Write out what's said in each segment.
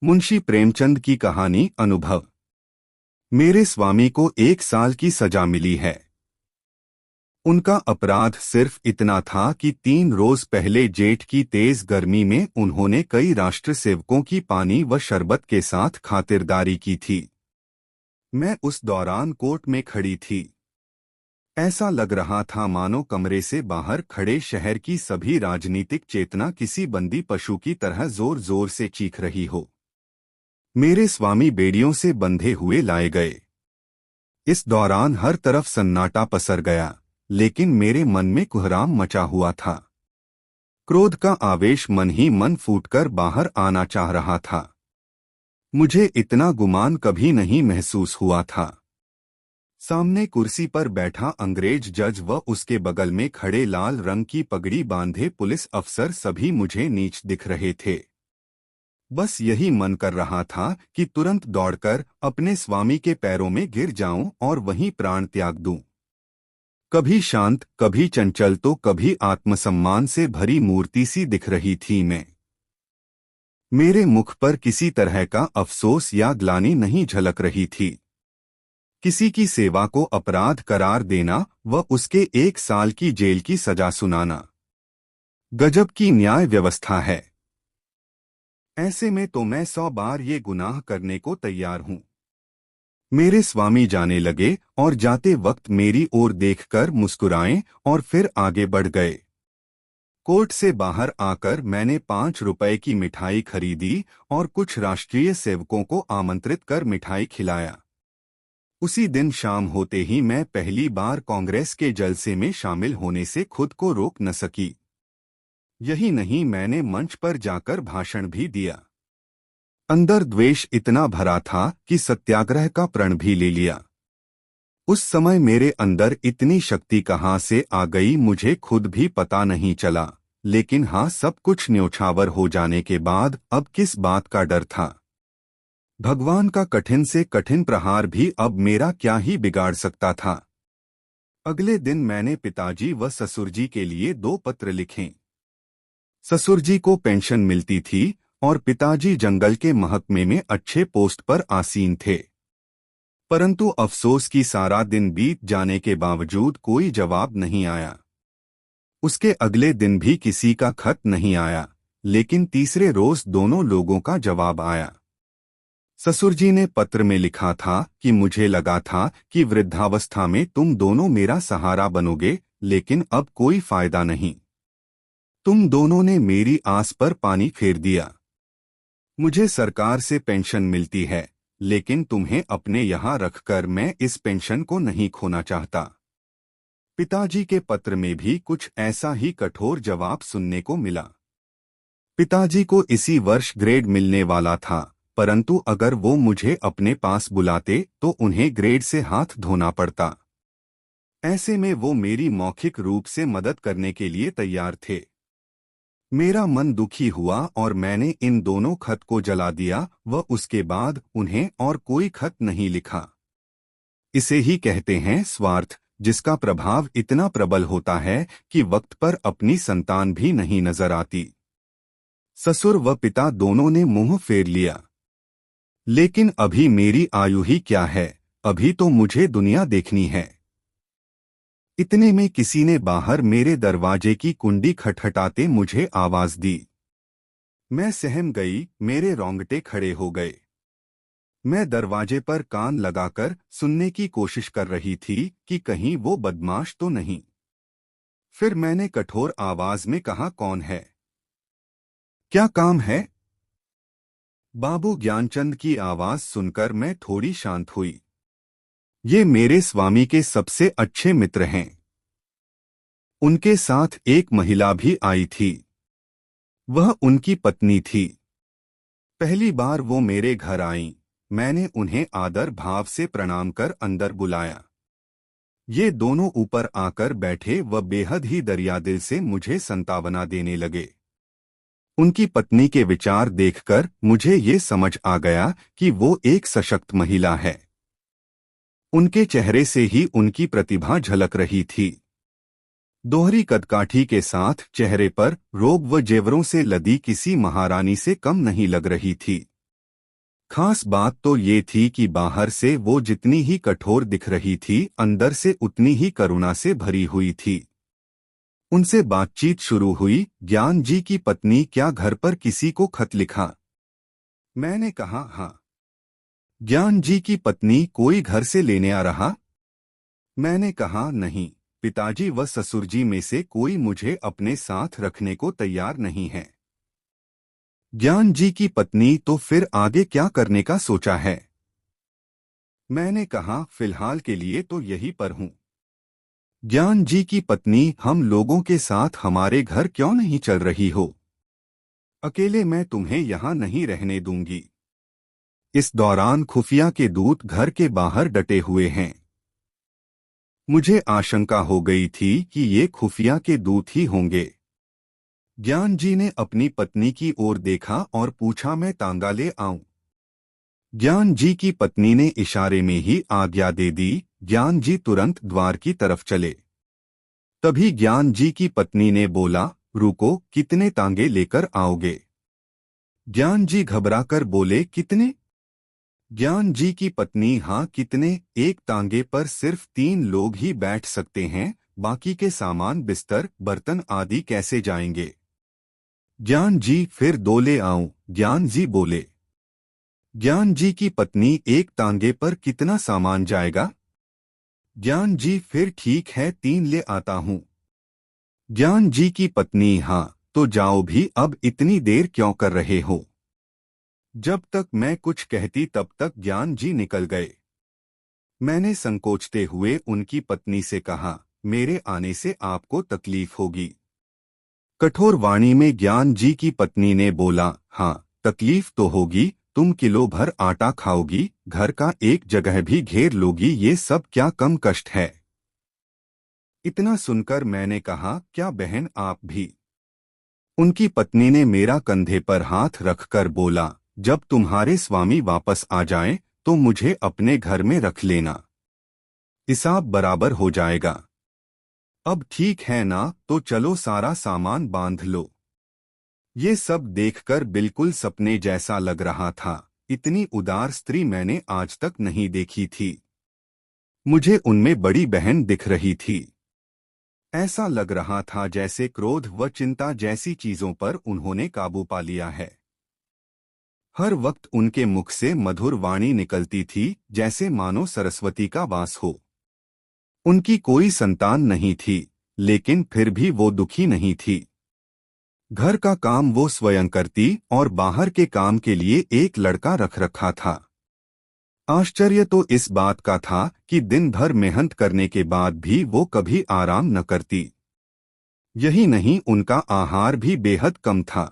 मुंशी प्रेमचंद की कहानी अनुभव। मेरे स्वामी को 1 साल की सजा मिली है। उनका अपराध सिर्फ इतना था कि 3 रोज पहले जेठ की तेज गर्मी में उन्होंने कई राष्ट्र सेवकों की पानी व शरबत के साथ खातिरदारी की थी। मैं उस दौरान कोर्ट में खड़ी थी। ऐसा लग रहा था मानो कमरे से बाहर खड़े शहर की सभी राजनीतिक चेतना किसी बंदी पशु की तरह जोर जोर से चीख रही हो। मेरे स्वामी बेड़ियों से बंधे हुए लाए गए। इस दौरान हर तरफ सन्नाटा पसर गया, लेकिन मेरे मन में कुहराम मचा हुआ था। क्रोध का आवेश मन ही मन फूटकर बाहर आना चाह रहा था। मुझे इतना गुमान कभी नहीं महसूस हुआ था। सामने कुर्सी पर बैठा अंग्रेज जज व उसके बगल में खड़े लाल रंग की पगड़ी बांधे पुलिस अफसर सभी मुझे नीच दिख रहे थे। बस यही मन कर रहा था कि तुरंत दौड़कर अपने स्वामी के पैरों में गिर जाऊं और वहीं प्राण त्याग दूं। कभी शांत, कभी चंचल तो कभी आत्मसम्मान से भरी मूर्ति सी दिख रही थी मैं। मेरे मुख पर किसी तरह का अफसोस या ग्लानि नहीं झलक रही थी। किसी की सेवा को अपराध करार देना व उसके 1 साल की जेल की सजा सुनाना गजब की न्याय व्यवस्था है। ऐसे में तो मैं 100 बार ये गुनाह करने को तैयार हूं। मेरे स्वामी जाने लगे और जाते वक्त मेरी ओर देखकर मुस्कुराए और फिर आगे बढ़ गए। कोर्ट से बाहर आकर मैंने 5 रुपए की मिठाई खरीदी और कुछ राष्ट्रीय सेवकों को आमंत्रित कर मिठाई खिलाया। उसी दिन शाम होते ही मैं पहली बार कांग्रेस के जलसे में शामिल होने से खुद को रोक न सकी। यही नहीं, मैंने मंच पर जाकर भाषण भी दिया। अंदर द्वेष इतना भरा था कि सत्याग्रह का प्रण भी ले लिया। उस समय मेरे अंदर इतनी शक्ति कहाँ से आ गई मुझे खुद भी पता नहीं चला, लेकिन हाँ, सब कुछ न्योछावर हो जाने के बाद अब किस बात का डर था। भगवान का कठिन से कठिन प्रहार भी अब मेरा क्या ही बिगाड़ सकता था। अगले दिन मैंने पिताजी व ससुर जी के लिए 2 पत्र लिखे। ससुर जी को पेंशन मिलती थी और पिताजी जंगल के महकमे में अच्छे पोस्ट पर आसीन थे। परंतु अफसोस कि सारा दिन बीत जाने के बावजूद कोई जवाब नहीं आया। उसके अगले दिन भी किसी का खत नहीं आया, लेकिन तीसरे रोज दोनों लोगों का जवाब आया। ससुर जी ने पत्र में लिखा था कि मुझे लगा था कि वृद्धावस्था में तुम दोनों मेरा सहारा बनोगे, लेकिन अब कोई फायदा नहीं। तुम दोनों ने मेरी आस पर पानी फेर दिया। मुझे सरकार से पेंशन मिलती है, लेकिन तुम्हें अपने यहाँ रखकर मैं इस पेंशन को नहीं खोना चाहता। पिताजी के पत्र में भी कुछ ऐसा ही कठोर जवाब सुनने को मिला। पिताजी को इसी वर्ष ग्रेड मिलने वाला था, परंतु अगर वो मुझे अपने पास बुलाते तो उन्हें ग्रेड से हाथ धोना पड़ता। ऐसे में वो मेरी मौखिक रूप से मदद करने के लिए तैयार थे। मेरा मन दुखी हुआ और मैंने इन दोनों खत को जला दिया व उसके बाद उन्हें और कोई खत नहीं लिखा। इसे ही कहते हैं स्वार्थ, जिसका प्रभाव इतना प्रबल होता है कि वक्त पर अपनी संतान भी नहीं नजर आती। ससुर व पिता दोनों ने मुंह फेर लिया। लेकिन अभी मेरी आयु ही क्या है, अभी तो मुझे दुनिया देखनी है। इतने में किसी ने बाहर मेरे दरवाजे की कुंडी खटखटाते मुझे आवाज दी। मैं सहम गई, मेरे रोंगटे खड़े हो गए। मैं दरवाजे पर कान लगाकर सुनने की कोशिश कर रही थी कि कहीं वो बदमाश तो नहीं। फिर मैंने कठोर आवाज में कहा, कौन है? क्या काम है? बाबू ज्ञानचंद की आवाज सुनकर मैं थोड़ी शांत हुई। ये मेरे स्वामी के सबसे अच्छे मित्र हैं। उनके साथ एक महिला भी आई थी। वह उनकी पत्नी थी। पहली बार वो मेरे घर आईं। मैंने उन्हें आदर भाव से प्रणाम कर अंदर बुलाया। ये दोनों ऊपर आकर बैठे व बेहद ही दरियादिल से मुझे संतावना देने लगे। उनकी पत्नी के विचार देखकर मुझे ये समझ आ गया कि वो एक सशक्त महिला है। उनके चेहरे से ही उनकी प्रतिभा झलक रही थी। दोहरी कदकाठी के साथ चेहरे पर रोब व जेवरों से लदी किसी महारानी से कम नहीं लग रही थी। खास बात तो ये थी कि बाहर से वो जितनी ही कठोर दिख रही थी, अंदर से उतनी ही करुणा से भरी हुई थी। उनसे बातचीत शुरू हुई। ज्ञान जी की पत्नी, क्या घर पर किसी को खत लिखा? मैंने कहा, हाँ। ज्ञान जी की पत्नी, कोई घर से लेने आ रहा? मैंने कहा, नहीं। पिताजी व ससुर जी में से कोई मुझे अपने साथ रखने को तैयार नहीं है। ज्ञान जी की पत्नी, तो फिर आगे क्या करने का सोचा है? मैंने कहा, फिलहाल के लिए तो यहीं पर हूँ। ज्ञान जी की पत्नी, हम लोगों के साथ हमारे घर क्यों नहीं चल रही हो? अकेले मैं तुम्हें यहाँ नहीं रहने दूंगी। इस दौरान खुफिया के दूत घर के बाहर डटे हुए हैं। मुझे आशंका हो गई थी कि ये खुफिया के दूत ही होंगे। ज्ञान जी ने अपनी पत्नी की ओर देखा और पूछा, मैं तांगा ले आऊं? ज्ञान जी की पत्नी ने इशारे में ही आज्ञा दे दी। ज्ञान जी तुरंत द्वार की तरफ चले। तभी ज्ञान जी की पत्नी ने बोला, रुको, कितने तांगे लेकर आओगे? ज्ञान जी घबराकर बोले, कितने? ज्ञान जी की पत्नी, हाँ कितने, एक तांगे पर सिर्फ 3 लोग ही बैठ सकते हैं, बाकी के सामान बिस्तर बर्तन आदि कैसे जाएंगे? ज्ञान जी, फिर 2 ले आऊं? ज्ञान जी बोले। ज्ञान जी की पत्नी, एक तांगे पर कितना सामान जाएगा? ज्ञान जी, फिर ठीक है, 3 ले आता हूँ। ज्ञान जी की पत्नी, हाँ तो जाओ भी, अब इतनी देर क्यों कर रहे हो? जब तक मैं कुछ कहती तब तक ज्ञान जी निकल गए। मैंने संकोचते हुए उनकी पत्नी से कहा, मेरे आने से आपको तकलीफ होगी। कठोर वाणी में ज्ञान जी की पत्नी ने बोला, हाँ तकलीफ तो होगी, तुम किलो भर आटा खाओगी, घर का एक जगह भी घेर लोगी, ये सब क्या कम कष्ट है? इतना सुनकर मैंने कहा, क्या बहन आप भी? उनकी पत्नी ने मेरा कंधे पर हाथ रखकर बोला, जब तुम्हारे स्वामी वापस आ जाएं, तो मुझे अपने घर में रख लेना। हिसाब बराबर हो जाएगा। अब ठीक है ना, तो चलो सारा सामान बांध लो। ये सब देखकर बिल्कुल सपने जैसा लग रहा था। इतनी उदार स्त्री मैंने आज तक नहीं देखी थी। मुझे उनमें बड़ी बहन दिख रही थी। ऐसा लग रहा था जैसे क्रोध व चिंता जैसी चीजों पर उन्होंने काबू पा लिया है। हर वक्त उनके मुख से मधुर वाणी निकलती थी, जैसे मानो सरस्वती का वास हो। उनकी कोई संतान नहीं थी, लेकिन फिर भी वो दुखी नहीं थी। घर का काम वो स्वयं करती और बाहर के काम के लिए एक लड़का रख रखा था। आश्चर्य तो इस बात का था कि दिन भर मेहनत करने के बाद भी वो कभी आराम न करती। यही नहीं, उनका आहार भी बेहद कम था।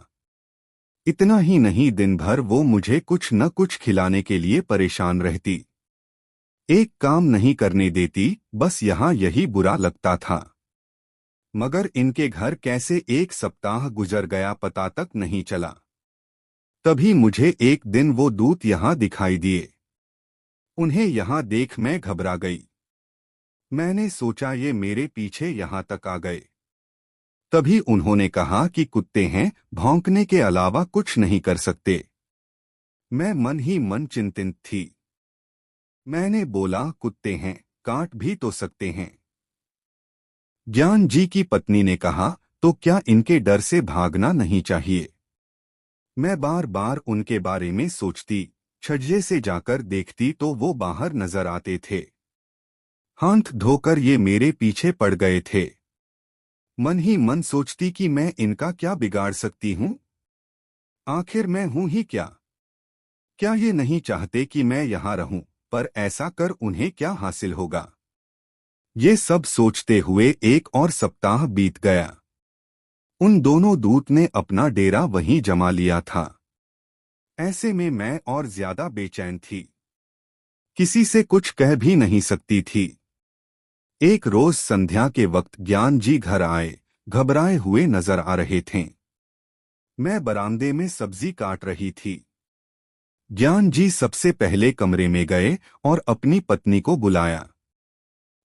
इतना ही नहीं, दिन भर वो मुझे कुछ न कुछ खिलाने के लिए परेशान रहती। एक काम नहीं करने देती, बस यहाँ यही बुरा लगता था। मगर इनके घर कैसे एक सप्ताह गुजर गया पता तक नहीं चला। तभी मुझे एक दिन वो दूत यहाँ दिखाई दिए। उन्हें यहाँ देख मैं घबरा गई। मैंने सोचा ये मेरे पीछे यहाँ तक आ गए। तभी उन्होंने कहा कि कुत्ते हैं, भौंकने के अलावा कुछ नहीं कर सकते। मैं मन ही मन चिंतित थी। मैंने बोला, कुत्ते हैं, काट भी तो सकते हैं। ज्ञान जी की पत्नी ने कहा, तो क्या इनके डर से भागना नहीं चाहिए? मैं बार बार उनके बारे में सोचती, छज्जे से जाकर देखती तो वो बाहर नजर आते थे। हाथ धोकर ये मेरे पीछे पड़ गए थे। मन ही मन सोचती कि मैं इनका क्या बिगाड़ सकती हूँ? आखिर मैं हूँ ही क्या? क्या ये नहीं चाहते कि मैं यहाँ रहूं? पर ऐसा कर उन्हें क्या हासिल होगा? ये सब सोचते हुए एक और सप्ताह बीत गया। उन दोनों दूत ने अपना डेरा वहीं जमा लिया था। ऐसे में मैं और ज्यादा बेचैन थी। किसी से कुछ कह भी नहीं सकती थी। एक रोज संध्या के वक्त ज्ञान जी घर आए, घबराए हुए नजर आ रहे थे। मैं बरामदे में सब्जी काट रही थी। ज्ञान जी सबसे पहले कमरे में गए और अपनी पत्नी को बुलाया।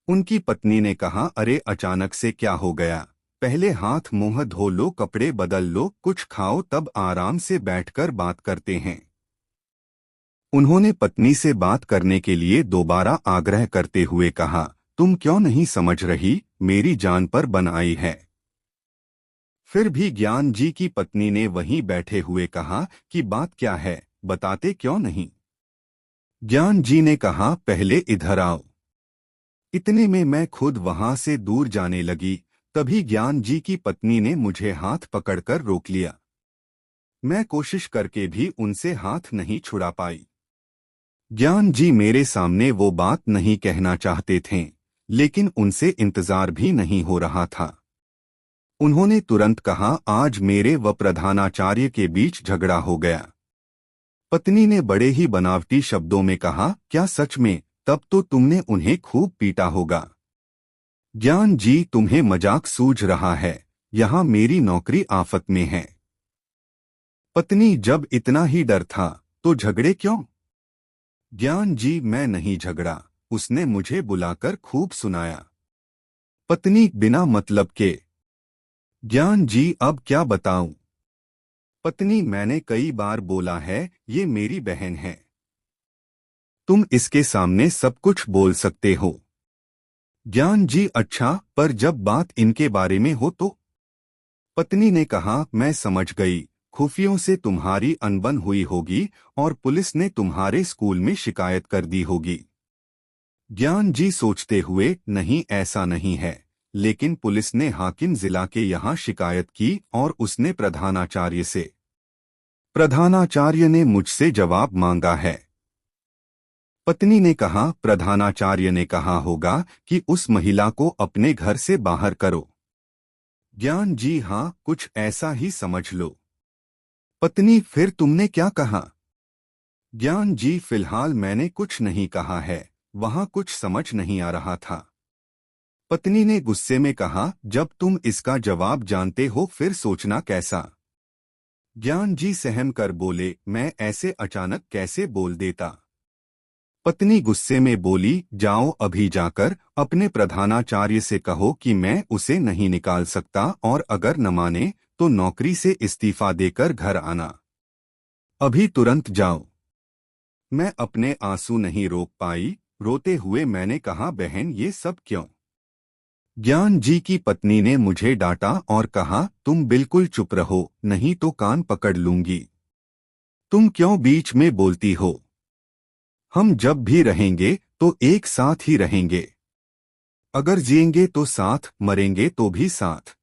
उनकी पत्नी ने कहा, अरे अचानक से क्या हो गया? पहले हाथ मुंह धो लो, कपड़े बदल लो, कुछ खाओ, तब आराम से बैठकर बात करते हैं। उन्होंने पत्नी से बात करने के लिए दोबारा आग्रह करते हुए कहा, तुम क्यों नहीं समझ रही, मेरी जान पर बन आई है। फिर भी ज्ञान जी की पत्नी ने वहीं बैठे हुए कहा कि बात क्या है, बताते क्यों नहीं। ज्ञान जी ने कहा, पहले इधर आओ। इतने में मैं खुद वहां से दूर जाने लगी। तभी ज्ञान जी की पत्नी ने मुझे हाथ पकड़कर रोक लिया। मैं कोशिश करके भी उनसे हाथ नहीं छुड़ा पाई। ज्ञान जी मेरे सामने वो बात नहीं कहना चाहते थे, लेकिन उनसे इंतजार भी नहीं हो रहा था। उन्होंने तुरंत कहा, आज मेरे व प्रधानाचार्य के बीच झगड़ा हो गया। पत्नी ने बड़े ही बनावटी शब्दों में कहा, क्या सच में? तब तो तुमने उन्हें खूब पीटा होगा। ज्ञान जी, तुम्हें मजाक सूझ रहा है, यहाँ मेरी नौकरी आफत में है। पत्नी, जब इतना ही डर था तो झगड़े क्यों? ज्ञान जी, मैं नहीं झगड़ा, उसने मुझे बुलाकर खूब सुनाया। पत्नी, बिना मतलब के। ज्ञान जी, अब क्या बताऊं? पत्नी, मैंने कई बार बोला है, ये मेरी बहन है, तुम इसके सामने सब कुछ बोल सकते हो। ज्ञान जी, अच्छा, पर जब बात इनके बारे में हो तो? पत्नी ने कहा, मैं समझ गई, खुफियों से तुम्हारी अनबन हुई होगी और पुलिस ने तुम्हारे स्कूल में शिकायत कर दी होगी। ज्ञान जी सोचते हुए, नहीं ऐसा नहीं है, लेकिन पुलिस ने हाकिम जिला के यहाँ शिकायत की और उसने प्रधानाचार्य से। प्रधानाचार्य ने मुझसे जवाब मांगा है। पत्नी ने कहा, प्रधानाचार्य ने कहा होगा कि उस महिला को अपने घर से बाहर करो। ज्ञान जी, हाँ, कुछ ऐसा ही समझ लो। पत्नी, फिर तुमने क्या कहा? ज्ञान जी, फिलहाल मैंने कुछ नहीं कहा है, वहां कुछ समझ नहीं आ रहा था। पत्नी ने गुस्से में कहा, जब तुम इसका जवाब जानते हो फिर सोचना कैसा? ज्ञान जी सहम कर बोले, मैं ऐसे अचानक कैसे बोल देता। पत्नी गुस्से में बोली, जाओ अभी जाकर अपने प्रधानाचार्य से कहो कि मैं उसे नहीं निकाल सकता और अगर न माने तो नौकरी से इस्तीफा देकर घर आना। अभी तुरंत जाओ। मैं अपने आंसू नहीं रोक पाई। रोते हुए मैंने कहा, बहन ये सब क्यों? ज्ञान जी की पत्नी ने मुझे डांटा और कहा, तुम बिल्कुल चुप रहो, नहीं तो कान पकड़ लूंगी। तुम क्यों बीच में बोलती हो? हम जब भी रहेंगे तो एक साथ ही रहेंगे। अगर जिएंगे तो साथ, मरेंगे तो भी साथ।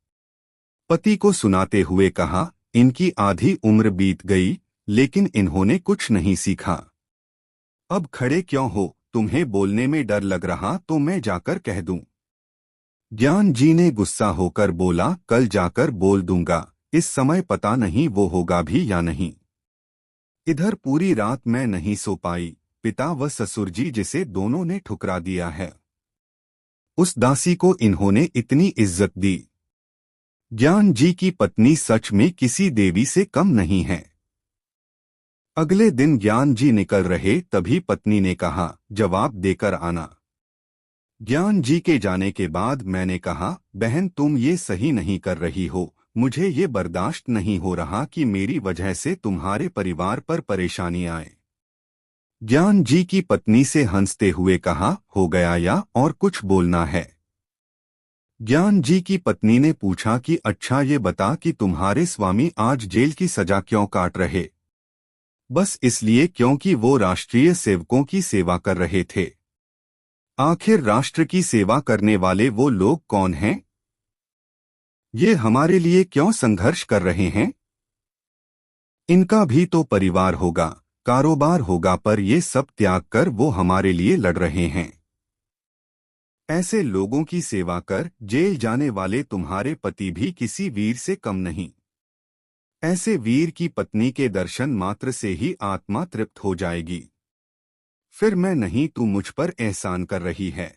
पति को सुनाते हुए कहा, इनकी आधी उम्र बीत गई, लेकिन इन्होंने कुछ नहीं सीखा। अब खड़े क्यों हो? तुम्हें बोलने में डर लग रहा तो मैं जाकर कह दूं। ज्ञान जी ने गुस्सा होकर बोला, कल जाकर बोल दूंगा, इस समय पता नहीं वो होगा भी या नहीं। इधर पूरी रात मैं नहीं सो पाई। पिता व ससुर जी जिसे दोनों ने ठुकरा दिया है, उस दासी को इन्होंने इतनी इज्जत दी। ज्ञान जी की पत्नी सच में किसी देवी से कम नहीं है। अगले दिन ज्ञान जी निकल रहे तभी पत्नी ने कहा, जवाब देकर आना। ज्ञान जी के जाने के बाद मैंने कहा, बहन तुम ये सही नहीं कर रही हो, मुझे ये बर्दाश्त नहीं हो रहा कि मेरी वजह से तुम्हारे परिवार पर परेशानी आए। ज्ञान जी की पत्नी से हंसते हुए कहा, हो गया या और कुछ बोलना है? ज्ञान जी की पत्नी ने पूछा कि अच्छा ये बता कि तुम्हारे स्वामी आज जेल की सजा क्यों काट रहे? बस इसलिए क्योंकि वो राष्ट्रीय सेवकों की सेवा कर रहे थे। आखिर राष्ट्र की सेवा करने वाले वो लोग कौन हैं? ये हमारे लिए क्यों संघर्ष कर रहे हैं? इनका भी तो परिवार होगा, कारोबार होगा, पर ये सब त्याग कर वो हमारे लिए लड़ रहे हैं। ऐसे लोगों की सेवा कर जेल जाने वाले तुम्हारे पति भी किसी वीर से कम नहीं। ऐसे वीर की पत्नी के दर्शन मात्र से ही आत्मा तृप्त हो जाएगी। फिर मैं नहीं, तू मुझ पर एहसान कर रही है।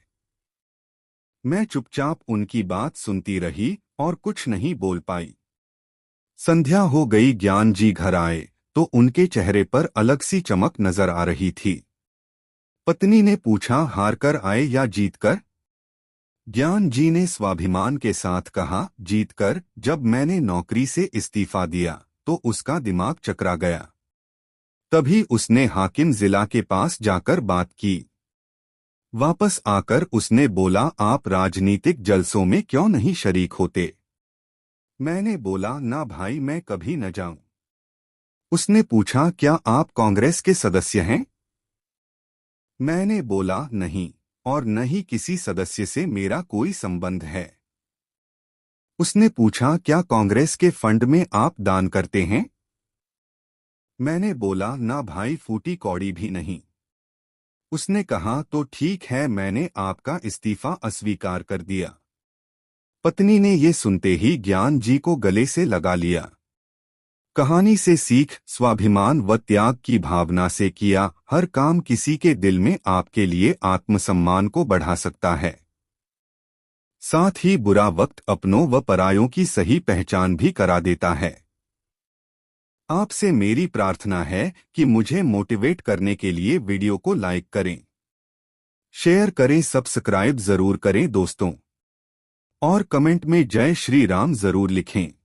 मैं चुपचाप उनकी बात सुनती रही और कुछ नहीं बोल पाई। संध्या हो गई। ज्ञान जी घर आए तो उनके चेहरे पर अलग सी चमक नजर आ रही थी। पत्नी ने पूछा, हार कर आए या जीत कर? ज्ञान जी ने स्वाभिमान के साथ कहा, जीत कर। जब मैंने नौकरी से इस्तीफा दिया तो उसका दिमाग चकरा गया। तभी उसने हाकिम जिला के पास जाकर बात की। वापस आकर उसने बोला, आप राजनीतिक जलसों में क्यों नहीं शरीक होते? मैंने बोला, ना भाई, मैं कभी न जाऊं। उसने पूछा, क्या आप कांग्रेस के सदस्य हैं? मैंने बोला, नहीं, और न ही किसी सदस्य से मेरा कोई संबंध है। उसने पूछा, क्या कांग्रेस के फंड में आप दान करते हैं? मैंने बोला, ना भाई, फूटी कौड़ी भी नहीं। उसने कहा, तो ठीक है, मैंने आपका इस्तीफा अस्वीकार कर दिया। पत्नी ने ये सुनते ही ज्ञान जी को गले से लगा लिया। कहानी से सीख, स्वाभिमान व त्याग की भावना से किया हर काम किसी के दिल में आपके लिए आत्मसम्मान को बढ़ा सकता है। साथ ही बुरा वक्त अपनों व परायों की सही पहचान भी करा देता है। आपसे मेरी प्रार्थना है कि मुझे मोटिवेट करने के लिए वीडियो को लाइक करें, शेयर करें, सब्सक्राइब जरूर करें दोस्तों, और कमेंट में जय श्री राम जरूर लिखें।